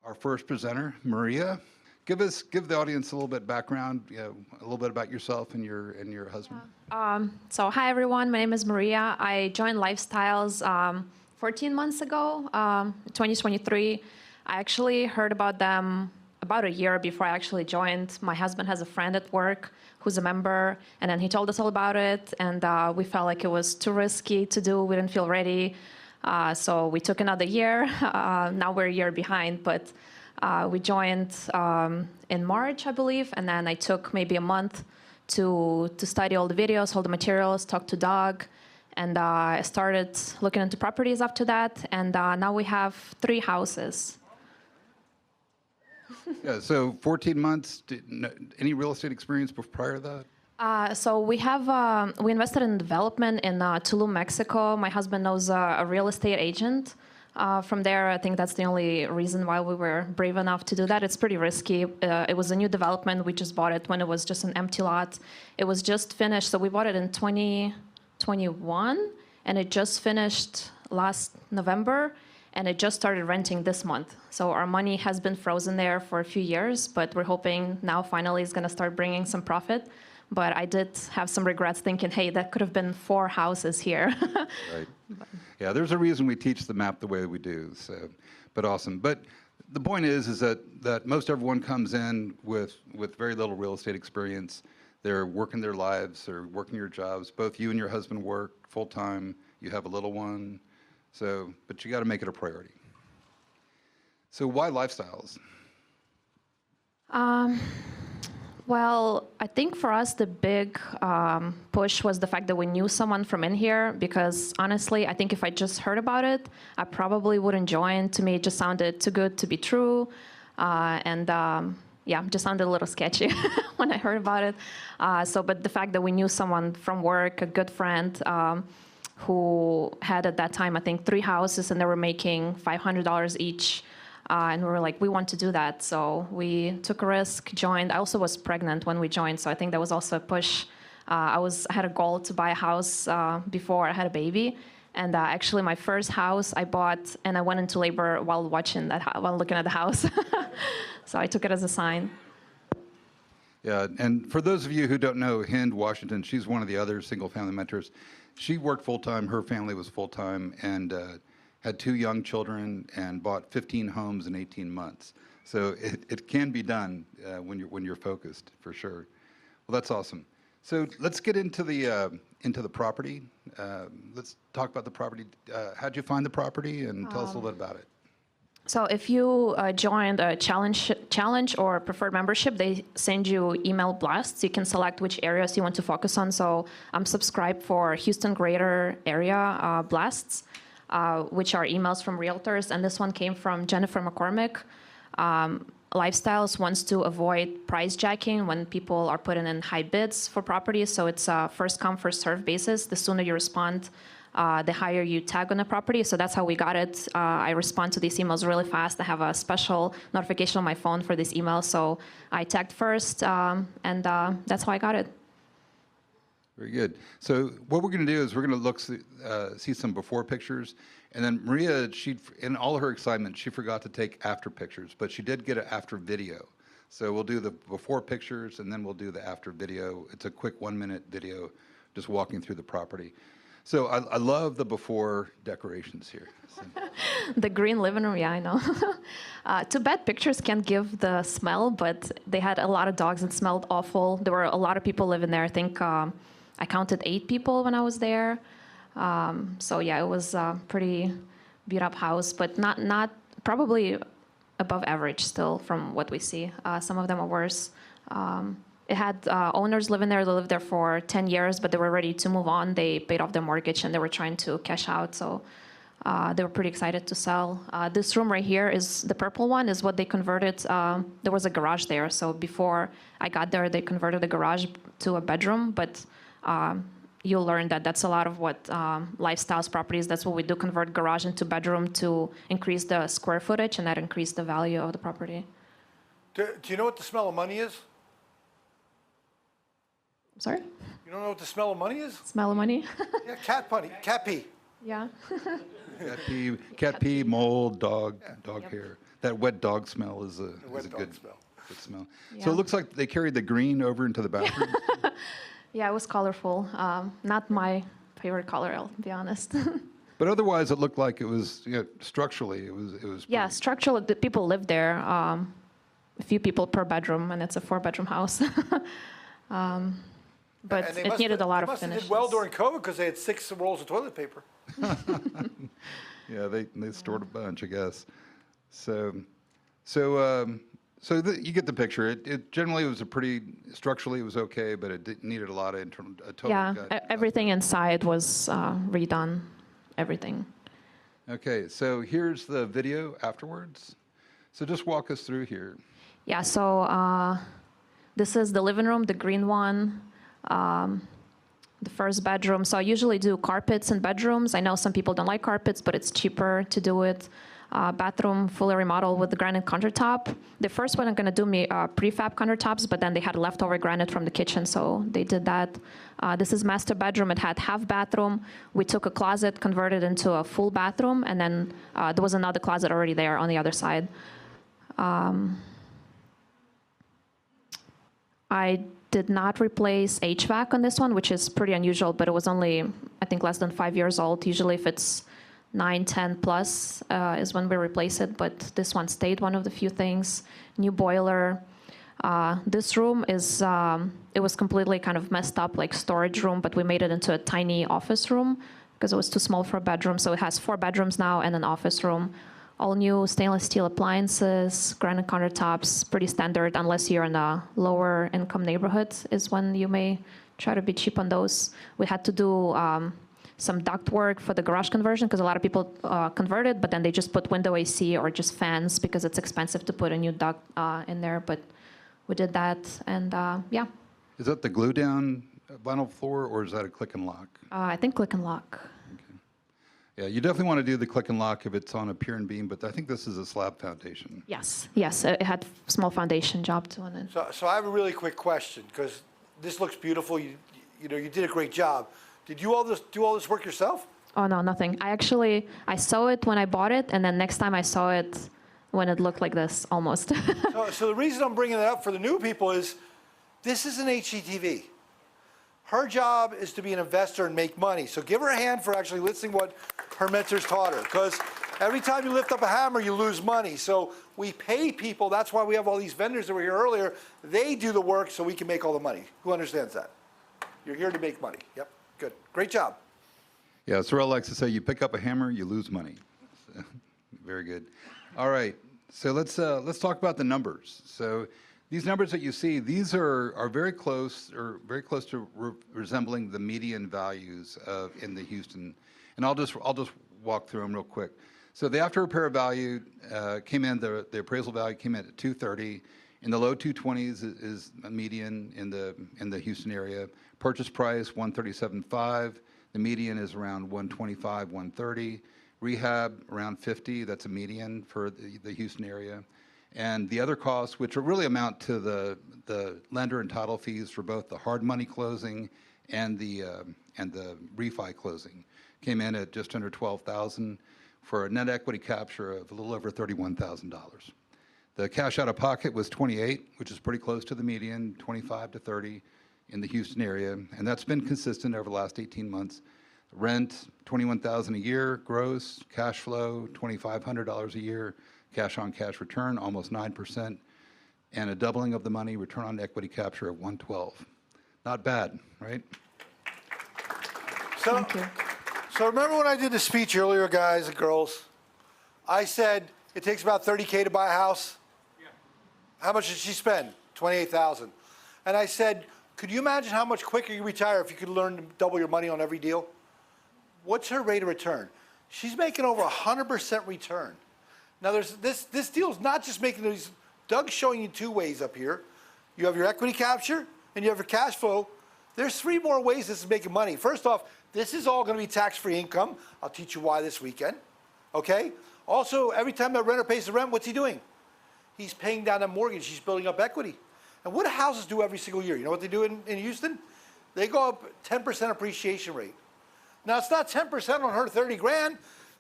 Our first presenter, Mariia. Give the audience a little bit background, a little bit about yourself and your husband. So hi everyone, my name is Mariia. I joined Lifestyles 14 months ago, 2023. I actually heard about them about a year before I actually joined. My husband has a friend at work who's a member, and then he told us all about it, and we felt like it was too risky to do. We didn't feel ready, so we took another year. Now we're a year behind, but we joined in March, I believe, and then I took maybe a month to study all the videos, all the materials, talk to Doug, and I started looking into properties after that, and now we have 3 houses. Yeah, so 14 months, any real estate experience prior to that? So we invested in development in Tulum, Mexico. My husband knows a real estate agent. From there, I think that's the only reason why we were brave enough to do that. It's pretty risky. It was a new development. We just bought it when it was just an empty lot. It was just finished. So we bought it in 2021, and it just finished last November, and it just started renting this month. So our money has been frozen there for a few years, but we're hoping now finally it's going to start bringing some profit. But I did have some regrets thinking, hey, that could have been 4 houses here. Right. Yeah, there's a reason we teach the map the way we do. So, but awesome. But the point is that most everyone comes in with very little real estate experience. They're working their lives, they're working your jobs. Both you and your husband work full time. You have a little one. So, but you got to make it a priority. So why Lifestyles? Well, I think for us, the big push was the fact that we knew someone from in here, because honestly, I think if I just heard about it, I probably wouldn't join. To me, it just sounded too good to be true. Yeah, just sounded a little sketchy when I heard about it. But the fact that we knew someone from work, a good friend, who had at that time, I think, 3 houses, and they were making $500 each. And we were like, we want to do that. So we took a risk, joined. I also was pregnant when we joined, so I think that was also a push. I had a goal to buy a house before I had a baby. And actually, my first house I bought, and I went into labor while looking at the house. So I took it as a sign. Yeah, and for those of you who don't know Hind Washington, she's one of the other single-family mentors. She worked full-time, her family was full-time, and had 2 young children and bought 15 homes in 18 months. So it can be done when you're focused, for sure. Well, that's awesome. So let's get into the property. Let's talk about the property. How'd you find the property, and tell us a little bit about it. So if you joined a challenge or preferred membership, they send you email blasts. You can select which areas you want to focus on. So I'm subscribed for Houston Greater Area blasts, which are emails from realtors. And this one came from Jennifer McCormick. Lifestyles wants to avoid price jacking when people are putting in high bids for properties. So it's a first come, first serve basis. The sooner you respond, the higher you tag on the property. So that's how we got it. I respond to these emails really fast. I have a special notification on my phone for these emails. So I tagged first, and that's how I got it. Very good. So what we're going to do is we're going to see some before pictures. And then Mariia, in all her excitement, she forgot to take after pictures, but she did get an after video. So we'll do the before pictures, and then we'll do the after video. It's a quick 1-minute video just walking through the property. So I love the before decorations here. So. The green living room, yeah, I know. Too bad pictures can't give the smell, but they had a lot of dogs and smelled awful. There were a lot of people living there. I think I counted 8 people when I was there. So yeah, it was a pretty beat up house, but not probably above average still from what we see. Some of them are worse. It had owners living there. They lived there for 10 years, but they were ready to move on. They paid off their mortgage, and they were trying to cash out. So they were pretty excited to sell. This room right here is the purple one, is what they converted. There was a garage there. So before I got there, they converted the garage to a bedroom. But you'll learn that that's a lot of what Lifestyles properties, that's what we do, convert garage into bedroom to increase the square footage, and that increased the value of the property. Do you know what the smell of money is? Sorry? You don't know what the smell of money is? Smell of money? Yeah, cat pee. Yeah. Cat pee, mold, dog hair. That wet dog smell is a wet dog good smell. good smell. So Yeah. it looks like they carried the green over into the bathroom. Yeah, it was colorful. Not my favorite color, I'll be honest. But otherwise, it looked like it was, structurally, it was. Yeah, pretty- structurally, the people live there. A few people per bedroom, and it's a 4-bedroom house. But And they it needed a lot of They must have finishes. did well during COVID because they had 6 rolls of toilet paper. Yeah, they stored a bunch, I guess. So you get the picture. It generally was structurally it was okay, but it needed a lot of internal. Yeah, everything inside was redone. Everything. Okay, so here's the video afterwards. So just walk us through here. Yeah, so this is the living room, the green one, the first bedroom. So I usually do carpets in bedrooms. I know some people don't like carpets, but it's cheaper to do it. Bathroom fully remodeled with the granite countertop. The first one I'm going to do prefab countertops, but then they had leftover granite from the kitchen, so they did that. This is master bedroom. It had half bathroom. We took a closet, converted into a full bathroom, and then there was another closet already there on the other side. I did not replace HVAC on this one, which is pretty unusual, but it was only, I think, less than 5 years old. Usually if it's 9, 10 plus is when we replace it, but this one stayed, one of the few things. New boiler. This room is, it was completely kind of messed up, like storage room, but we made it into a tiny office room because it was too small for a bedroom. So it has 4 bedrooms now and an office room. All new stainless steel appliances, granite countertops, pretty standard, unless you're in a lower income neighborhood is when you may try to be cheap on those. We had to do some duct work for the garage conversion because a lot of people converted, but then they just put window AC or just fans because it's expensive to put a new duct in there. But we did that, and yeah. Is that the glue down vinyl floor, or is that a click and lock? I think click and lock. Yeah, you definitely want to do the click and lock if it's on a pier and beam, but I think this is a slab foundation. Yes, yes, it had small foundation job to it. So I have a really quick question because this looks beautiful. You did a great job. Did you do all this work yourself? Oh no, nothing. I saw it when I bought it, and then next time I saw it when it looked like this almost. So the reason I'm bringing that up for the new people is this is an HGTV. Her job is to be an investor and make money. So give her a hand for actually listening what her mentors taught her. Because every time you lift up a hammer, you lose money. So we pay people. That's why we have all these vendors that were here earlier. They do the work so we can make all the money. Who understands that? You're here to make money. Yep, good. Great job. Yeah, Sorrel likes to say, you pick up a hammer, you lose money. Very good. All right, so let's talk about the numbers. So these numbers that you see, these are very close to resembling the median values in the Houston. And I'll just walk through them real quick. So the after repair value came in, the appraisal value came in at 230. In the low 220s is a median in the Houston area. Purchase price 137.5. The median is around 125, 130. Rehab around 50. That's a median for the Houston area. And the other costs, which really amount to the lender and title fees for both the hard money closing and the refi closing, came in at just under $12,000 for a net equity capture of a little over $31,000. The cash out of pocket was 28, which is pretty close to the median, 25 to 30 in the Houston area, and that's been consistent over the last 18 months. Rent, $21,000 a year gross, cash flow, $2,500 a year, cash on cash return, almost 9%, and a doubling of the money, return on equity capture of 112. Not bad, right? So, Thank you. So remember when I did the speech earlier, guys and girls? I said it takes about $30K to buy a house. Yeah. How much did she spend? $28,000. And I said, could you imagine how much quicker you retire if you could learn to double your money on every deal? What's her rate of return? She's making over 100% return. Now there's this deal is not just making these. Doug's showing you 2 ways up here. You have your equity capture and you have your cash flow. There's 3 more ways this is making money. First off, this is all going to be tax-free income. I'll teach you why this weekend. Okay? Also, every time that renter pays the rent, what's he doing? He's paying down a mortgage. He's building up equity. And what do houses do every single year? You know what they do in Houston? They go up 10% appreciation rate. Now, it's not 10% on her 30 grand.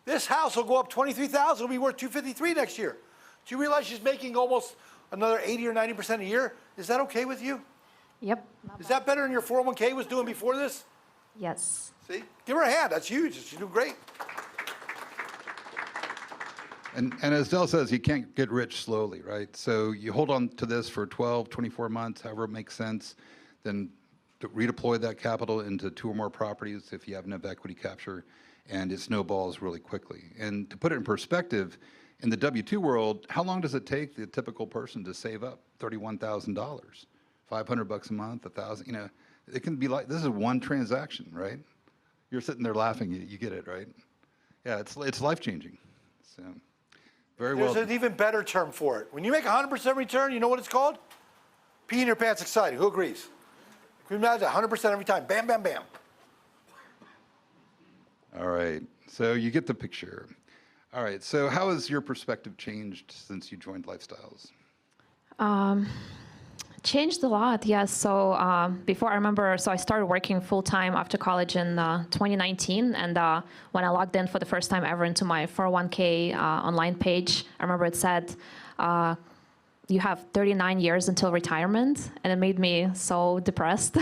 This house will go up 23,000. It'll be worth 253 next year. Do you realize she's making almost another 80 or 90% a year? Is that okay with you? Yep. Is that better than your 401k was doing before this? Yes. See? Give her a hand. That's huge. She's doing great. And as Del says, you can't get rich slowly, right? So you hold on to this for 12, 24 months, however it makes sense, then to redeploy that capital into 2 or more properties if you have enough equity capture, and it snowballs really quickly. And to put it in perspective, in the W-2 world, how long does it take the typical person to save up $31,000? $500 a month, 1,000, you know, it can be like, this is one transaction, right? You're sitting there laughing, you get it, right? Yeah, it's life-changing. So, very well. There's an even better term for it. When you make 100% return, you know what it's called? Pee in your pants exciting. Who agrees? Can you imagine 100% every time? Bam, bam, bam. All right, so you get the picture. All right, so how has your perspective changed since you joined Lifestyles? Changed a lot, yes. So before I remember, so I started working full-time after college in 2019. And when I logged in for the first time ever into my 401k online page, I remember it said, you have 39 years until retirement. And it made me so depressed.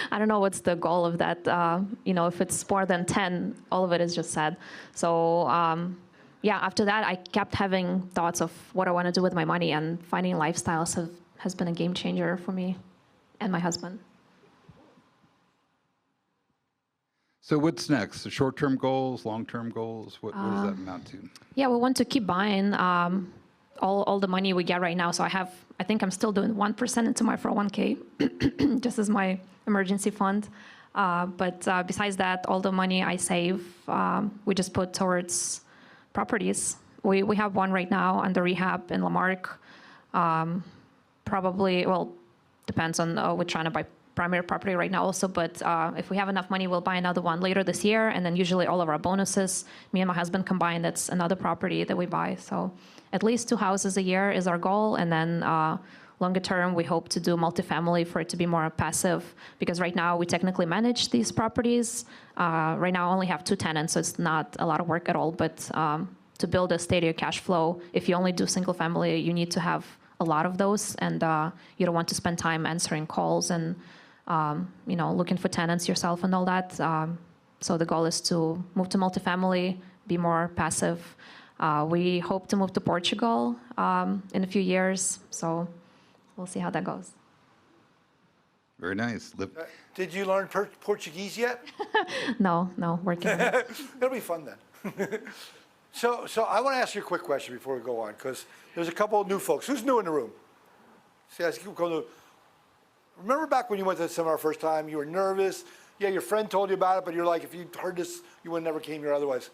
I don't know what's the goal of that. You know, if it's more than 10, all of it is just sad. So yeah, after that, I kept having thoughts of what I want to do with my money, and finding Lifestyles has been a game changer for me and my husband. So what's next? The short-term goals, long-term goals? What does that amount to? Yeah, we want to keep buying all the money we get right now. So I think I'm still doing 1% into my 401k, just as my emergency fund. But besides that, all the money I save, we just put towards properties. We have one right now under Rehab in Lamarck. Probably, well, depends on, we're trying to buy primary property right now also, but if we have enough money, we'll buy another one later this year. And then usually all of our bonuses, me and my husband combined, that's another property that we buy. So at least 2 houses a year is our goal. And then longer term, we hope to do multifamily for it to be more passive, because right now we technically manage these properties. Right now I only have 2 tenants, so it's not a lot of work at all. But to build a steadier cash flow, if you only do single family, you need to have a lot of those, and you don't want to spend time answering calls and you know, looking for tenants yourself and all that. So the goal is to move to multifamily, be more passive. We hope to move to Portugal in a few years, so we'll see how that goes. Very nice. Did you learn Portuguese yet? No, working on it. It'll be fun then. So I want to ask you a quick question before we go on, because there's a couple of new folks. Who's new in the room? See, I keep going to. Remember back when you went to the seminar first time, you were nervous. Yeah, your friend told you about it, but you're like, if you heard this, you would never came here otherwise.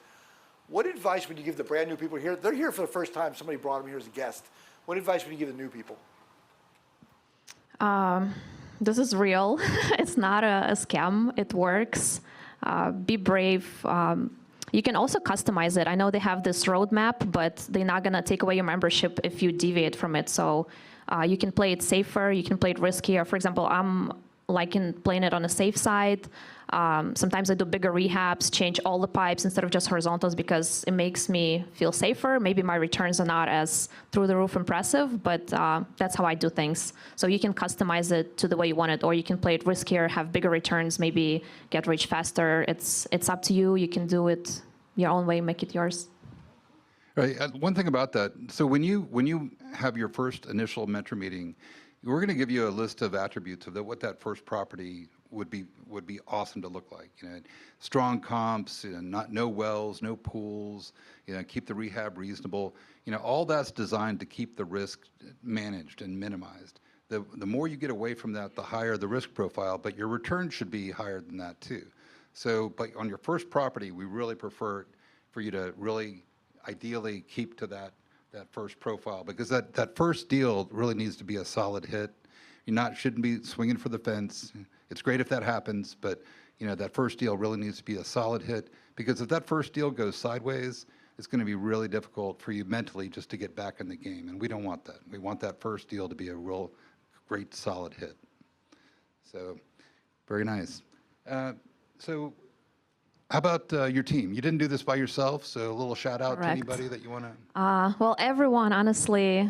What advice would you give the brand new people here? They're here for the first time. Somebody brought them here as a guest. What advice would you give the new people? This is real. It's not a scam. It works. Be brave. You can also customize it. I know they have this roadmap, but they're not going to take away your membership if you deviate from it. So you can play it safer. You can play it riskier. For example, I'm liking playing it on the safe side. Sometimes I do bigger rehabs, change all the pipes instead of just horizontals, because it makes me feel safer. Maybe my returns are not as through the roof impressive, but that's how I do things. So you can customize it to the way you want it, or you can play it riskier, have bigger returns, maybe get rich faster. It's up to you. You can do it your own way, make it yours. Right. One thing about that, so when you have your first initial mentor meeting, we're going to give you a list of attributes of what that first property would be awesome to look like. You know, strong comps, you know, no wells, no pools. You know, keep the rehab reasonable. You know, all that's designed to keep the risk managed and minimized. The more you get away from that, the higher the risk profile. But your return should be higher than that too. So, but on your first property, we really prefer for you to really ideally keep to that first profile, because that first deal really needs to be a solid hit. Shouldn't be swinging for the fence. It's great if that happens, but you know, that first deal really needs to be a solid hit, because if that first deal goes sideways, it's going to be really difficult for you mentally just to get back in the game, and we don't want that. We want that first deal to be a real great solid hit. So, very nice. So, How about your team? You didn't do this by yourself, so a little shout out to Correct. anybody that you want to. Well, everyone, honestly,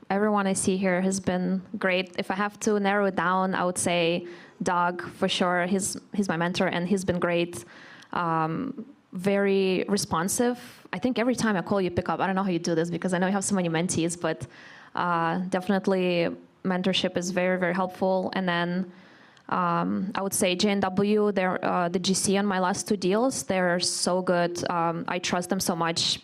everyone I see here has been great. If I have to narrow it down, I would say Doug, for sure. He's my mentor, and he's been great. Very responsive. I think every time I call, you pick up. I don't know how you do this because I know you have so many mentees, but definitely mentorship is very, very helpful. And then I would say J&W, they're the GC on my last 2 deals. They're so good. I trust them so much.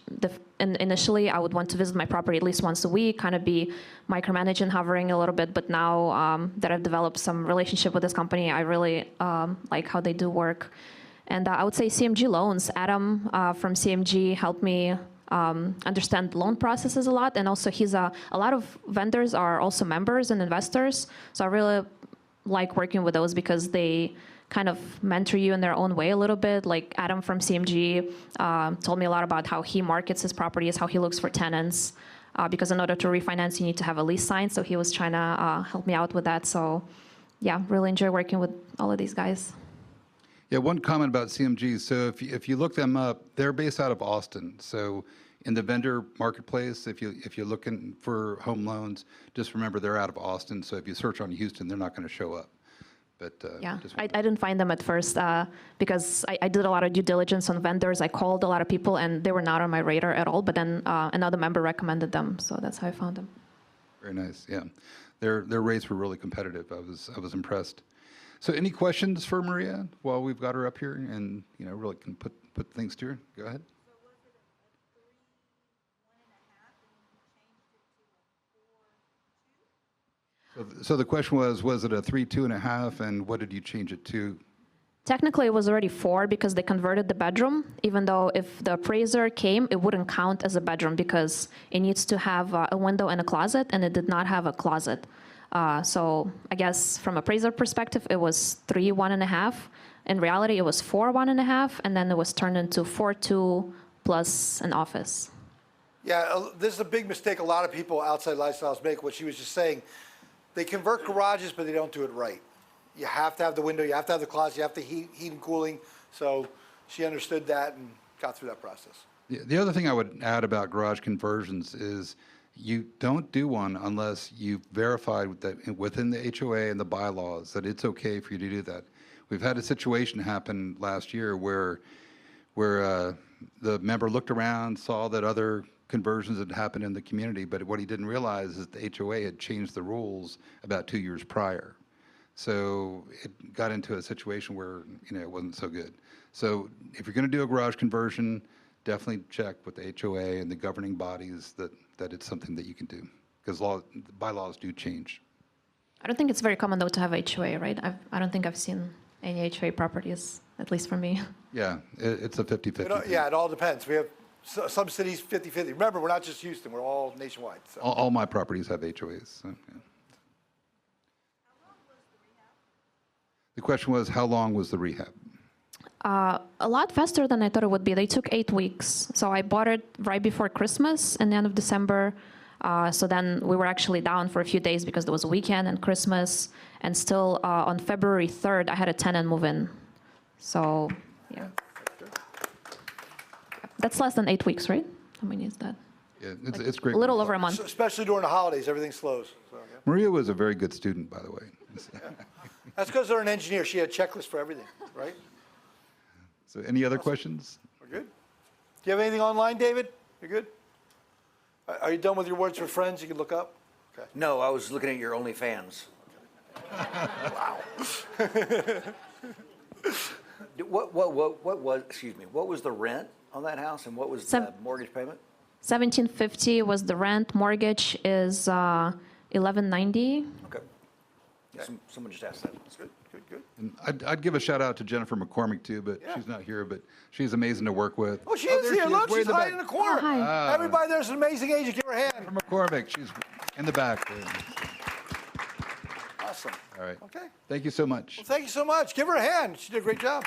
Initially, I would want to visit my property at least once a week, kind of be micromanaging, hovering a little bit. But now that I've developed some relationship with this company, I really like how they do work. And I would say CMG Loans. Adam from CMG helped me understand loan processes a lot. And also, a lot of vendors are also members and investors. So I really like working with those because they kind of mentor you in their own way a little bit. Like Adam from CMG told me a lot about how he markets his properties, how he looks for tenants, because in order to refinance, you need to have a lease signed. So he was trying to help me out with that. So yeah, really enjoy working with all of these guys. Yeah, one comment about CMG. So if you look them up, they're based out of Austin. So in the vendor marketplace, if you're looking for home loans, just remember they're out of Austin. So if you search on Houston, they're not going to show up. But yeah, I didn't find them at first because I did a lot of due diligence on vendors. I called a lot of people, and they were not on my radar at all. But then another member recommended them, so that's how I found them. Very nice. Yeah, their rates were really competitive. I was impressed. So any questions for Mariia while we've got her up here and really can put things to her? Go ahead. So the question was it a 3, 2.5, and what did you change it to? Technically, it was already 4 because they converted the bedroom, even though if the appraiser came, it wouldn't count as a bedroom because it needs to have a window and a closet, and it did not have a closet. So I guess from appraiser perspective, it was 3, 1.5. In reality, it was 4, 1.5, and then it was turned into 4, 2 plus an office. Yeah, this is a big mistake a lot of people outside lifestyles make, what she was just saying. They convert garages, but they don't do it right. You have to have the window, you have to have the closet, you have to heat and cooling. So she understood that and got through that process. The other thing I would add about garage conversions is you don't do one unless you've verified that within the HOA and the bylaws that it's okay for you to do that. We've had a situation happen last year where the member looked around, saw that other conversions had happened in the community, but what he didn't realize is the HOA had changed the rules about 2 years prior. So it got into a situation where it wasn't so good. So if you're going to do a garage conversion, definitely check with the HOA and the governing bodies that it's something that you can do, because bylaws do change. I don't think it's very common though to have HOA, right? I don't think I've seen any HOA properties, at least for me. Yeah, it's a 50-50. Yeah, it all depends. We have some cities 50-50. Remember, we're not just Houston, we're all nationwide. So. All my properties have HOAs. So, yeah. The question was, how long was the rehab? A lot faster than I thought it would be. They took 8 weeks. So I bought it right before Christmas and the end of December. So then we were actually down for a few days because there was a weekend and Christmas. And still on February 3rd, I had a tenant move in. So, yeah. That's less than 8 weeks, right? How many is that? Yeah, it's great. A little over a month. Especially during the holidays, everything slows. So, yeah. Mariia was a very good student, by the way. Yeah. That's because they're an engineer. She had a checklist for everything, right? So any other questions? We're good. Do you have anything online, David? You're good? Are you done with your words for friends? You can look up? Okay. No, I was looking at your OnlyFans. Wow. What was the rent on that house and what was the mortgage payment? $1,750 was the rent. Mortgage is $1,190. Okay. Someone just asked that. That's good, good, good. And I'd give a shout out to Jennifer McCormick too, but she's not here, but she's amazing to work with. Oh, she is there here. she Look, way she's hiding in the corner. Oh, hi. Everybody, there's an amazing agent. Give her a hand. Jennifer McCormick, she's in the back. Awesome. All right. Okay. Thank you so much. Well, thank you so much. Give her a hand. She did a great job.